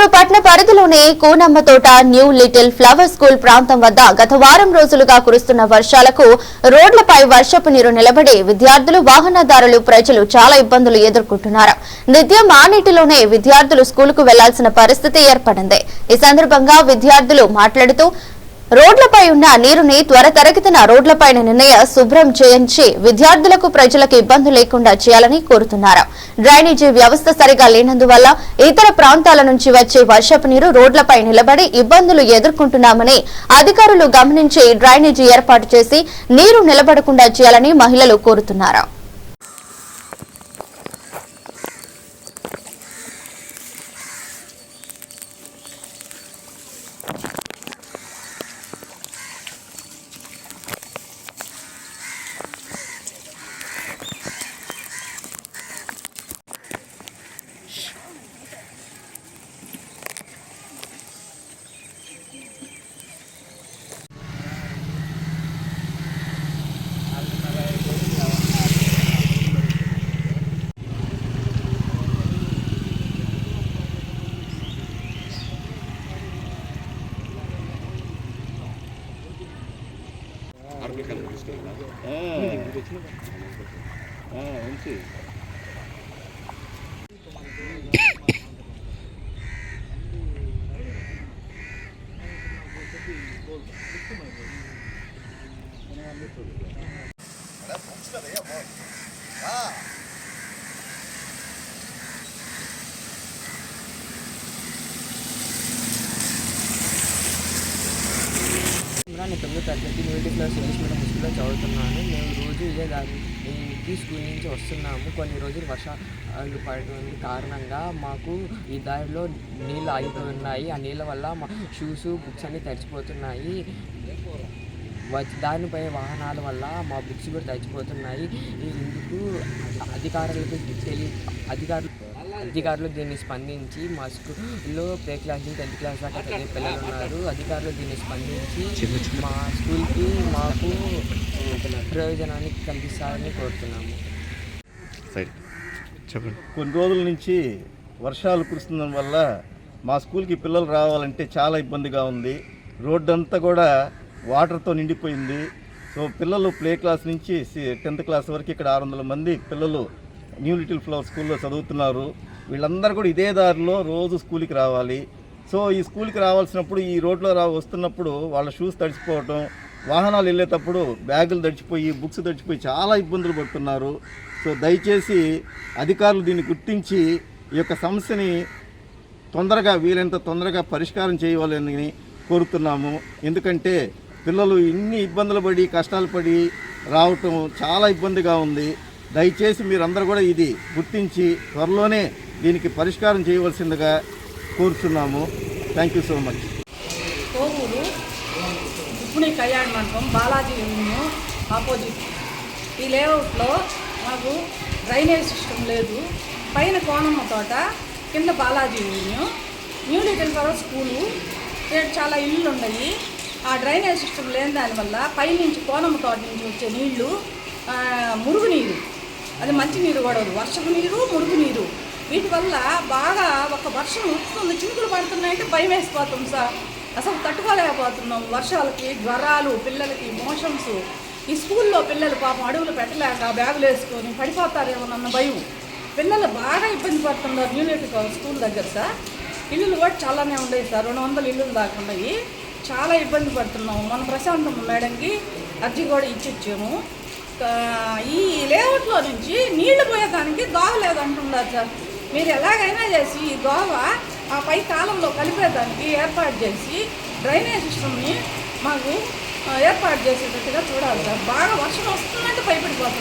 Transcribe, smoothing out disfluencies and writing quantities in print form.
ఏలూరు పట్టణ పరిధిలోని కూనమ్మతోట new little flower school ప్రాంతం వద్ద గత వారం రోజులుగా కురుస్తున్న వర్షాలకు రోడ్లపై వర్షపు నీరు నిలబడి విద్యార్థులు వాహనదారులు ప్రజలు చాలా ఇబ్బందులు ఎదుర్కొంటున్నారు. నిత్యం ఆ నీటిలోనే విద్యార్థులు స్కూలుకు వెళ్లాల్సిన పరిస్థితి ఏర్పడింది. ఈ సందర్భంగా విద్యార్థులు మాట్లాడుతూ రోడ్లపై ఉన్న నీరుని త్వరితగతిన రోడ్లపైన నిర్ణయ శుభ్రం చేయించి విద్యార్థులకు ప్రజలకు ఇబ్బంది లేకుండా చేయాలని కోరుతున్నారు. డ్రైనేజీ వ్యవస్థ సరిగా లేనందువల్ల ఇతర ప్రాంతాల నుంచి వచ్చే వర్షపు నీరు రోడ్లపై నిలబడి ఇబ్బందులు ఎదుర్కొంటున్నామని అధికారులు గమనించి డ్రైనేజీ ఏర్పాటు చేసి నీరు నిలబడకుండా చేయాలని మహిళలు కోరుతున్నారు. నేను 9వ తరగతి new little flowers English medium స్కూల్లో చదువుతున్నాను. మేము రోజు ఇదే దారికి స్కూల్ నుంచి వస్తున్నాము. కొన్ని రోజులు వర్షాలు పడడం కారణంగా మాకు ఈ దారిలో నీళ్ళు ఆగిపోయి ఆ నీళ్ళ వల్ల మా షూస్ బుక్స్ అన్నీ తడిచిపోతున్నాయి. దానిపై వాహనాల వల్ల మా బుక్స్ కూడా తడిచిపోతున్నాయి. ఇందుకు అధికారులు దీన్ని స్పందించి మా స్కూల్లో ప్లే క్లాస్ నుంచి 10th క్లాస్ దాకా చదివే పిల్లలు ఉన్నారు. అధికారులు దీన్ని స్పందించి మా స్కూల్కి మాకు ప్రయోజనాన్ని కల్పిస్తారని కోరుతున్నాము. కొన్ని రోజుల నుంచి వర్షాలు కురుస్తుండం వల్ల మా స్కూల్కి పిల్లలు రావాలంటే చాలా ఇబ్బందిగా ఉంది. రోడ్డు అంతా కూడా వాటర్తో నిండిపోయింది. సో పిల్లలు ప్లే క్లాస్ నుంచి 10th క్లాస్ వరకు ఇక్కడ 600 మంది పిల్లలు న్యూ లిటిల్ ఫ్లవర్ స్కూల్లో చదువుతున్నారు. వీళ్ళందరూ కూడా ఇదే దారిలో రోజు స్కూల్కి రావాలి. సో ఈ స్కూల్కి రావాల్సినప్పుడు ఈ రోడ్లో వస్తున్నప్పుడు వాళ్ళ షూస్ తడిచిపోవటం, వాహనాలు వెళ్ళేటప్పుడు బ్యాగులు తడిచిపోయి బుక్స్ తడిచిపోయి చాలా ఇబ్బందులు పడుతున్నారు. సో దయచేసి అధికారులు దీన్ని గుర్తించి ఈ యొక్క సమస్యని వీలైనంత తొందరగా పరిష్కారం చేయాలని కోరుతున్నాము. ఎందుకంటే పిల్లలు ఇన్ని ఇబ్బందులు పడి కష్టాలు పడి రావటం చాలా ఇబ్బందిగా ఉంది. దయచేసి మీరందరూ కూడా ఇది గుర్తించి త్వరలోనే దీనికి పరిష్కారం చేయవలసిందిగా కోరుతున్నాము. Thank you so much. Kovur ఇప్పుడు కళ్యాణ మండపం బాలాజీ రెవెన్యూ ఆపోజిట్ ఈ లేఅవుట్లో మాకు డ్రైనేజ్ సిస్టమ్ లేదు. పైన కోనమ్మ తోట, కింద Balaji revenue, new little flower school, చాలా ఇళ్ళు ఉన్నాయి. ఆ డ్రైనేజ్ సిస్టమ్ లేని దానివల్ల పైనుంచి కోనమ్మ తోట నుంచి వచ్చే నీళ్లు మురుగునీరు, అది మంచి నీరు కూడా, వర్షపు నీరు, మురుగునీరు, వీటి వల్ల బాగా ఒక వర్షం వస్తుంది, చినుకులు పడుతున్నాయంటే భయం వేసిపోతుంది సార్. అసలు తట్టుకోలేకపోతున్నాం. వర్షాలకి జ్వరాలు, పిల్లలకి మోషన్స్. ఈ స్కూల్లో పిల్లలు పాపం అడుగులు పెట్టలేక బ్యాగులు వేసుకొని పడిపోతారేమోనన్న భయం. పిల్లలు బాగా ఇబ్బంది పడుతున్నారు న్యూ లిటిల్ స్కూల్ దగ్గర సార్. ఇల్లులు కూడా చాలానే ఉండేవి సార్, 200 ఇల్లులు దాకా ఉన్నాయి. చాలా ఇబ్బంది పడుతున్నాము. మన ప్రశాంతమ్మ మేడంకి అర్జీ కూడా ఇచ్చిచ్చాము. ఈ లేఅవుట్లో నుంచి నీళ్లు పోయేదానికి దోవ లేదంటున్నారు సార్. మీరు ఎలాగైనా చేసి ఈ దోవ ఆ పై కాలంలో కలిపేదానికి ఏర్పాటు చేసి డ్రైనేజ్ సిస్టమ్ని మాకు ఏర్పాటు చేసేటట్టుగా చూడాలి సార్. బాగా వర్షం వస్తుందంటే భయపడిపోతుంది.